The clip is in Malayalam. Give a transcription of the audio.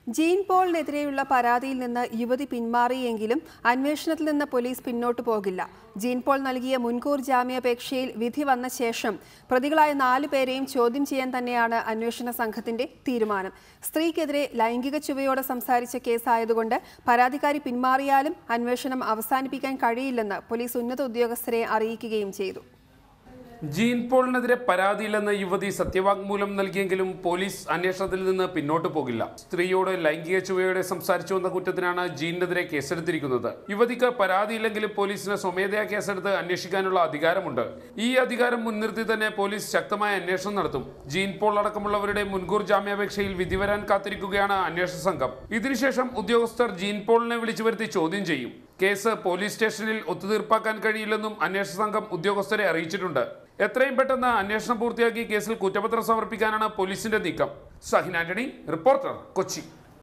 ജീൻ പോളിനെതിരെയുള്ള പരാതിയിൽ നിന്ന് യുവതി പിന്മാറിയെങ്കിലും അന്വേഷണത്തിൽ നിന്ന് പോലീസ് പിന്നോട്ടു പോകില്ല. ജീൻ പോൾ നൽകിയ മുൻകൂർ ജാമ്യാപേക്ഷയിൽ വിധി വന്ന ശേഷം പ്രതികളായ 4 പേരെയും ചോദ്യം ചെയ്യാൻ തന്നെയാണ് അന്വേഷണ സംഘത്തിന്റെ തീരുമാനം. സ്ത്രീക്കെതിരെ ലൈംഗിക ചുവയോടെ സംസാരിച്ച കേസായതുകൊണ്ട് പരാതിക്കാരി പിന്മാറിയാലും അന്വേഷണം അവസാനിപ്പിക്കാൻ കഴിയില്ലെന്ന് പോലീസ് ഉന്നത ഉദ്യോഗസ്ഥരെ അറിയിക്കുകയും ചെയ്തു. ജീൻ പോളിനെതിരെ പരാതിയില്ലെന്ന് യുവതി സത്യവാങ്മൂലം നൽകിയെങ്കിലും പോലീസ് അന്വേഷണത്തിൽ നിന്ന് പിന്നോട്ട് പോകില്ല. സ്ത്രീയോട് ലൈംഗിക ചുവയോടെ സംസാരിച്ചുവെന്ന കുറ്റത്തിനാണ് ജീനിനെതിരെ കേസെടുത്തിരിക്കുന്നത്. യുവതിക്ക് പരാതിയില്ലെങ്കിലും പോലീസിന് സ്വമേധയാ കേസെടുത്ത് അന്വേഷിക്കാനുള്ള അധികാരമുണ്ട്. ഈ അധികാരം മുൻനിർത്തി തന്നെ പോലീസ് ശക്തമായ അന്വേഷണം നടത്തും. ജീൻ പോൾ അടക്കമുള്ളവരുടെ മുൻകൂർ ജാമ്യാപേക്ഷയിൽ വിധി വരാൻ കാത്തിരിക്കുകയാണ് അന്വേഷണ സംഘം. ഇതിനുശേഷം ഉദ്യോഗസ്ഥർ ജീൻ പോളിനെ വിളിച്ചു വരുത്തി ചോദ്യം ചെയ്യും. കേസ് പോലീസ് സ്റ്റേഷനിൽ ഒത്തുതീർപ്പാക്കാൻ കഴിയില്ലെന്നും അന്വേഷണ സംഘം ഉദ്യോഗസ്ഥരെ അറിയിച്ചിട്ടുണ്ട്. എത്രയും പെട്ടെന്ന് അന്വേഷണം പൂർത്തിയാക്കി കേസിൽ കുറ്റപത്രം സമർപ്പിക്കാനാണ് പോലീസിന്റെ നീക്കം. സഹിൻ ആന്റണി, റിപ്പോർട്ടർ, കൊച്ചി.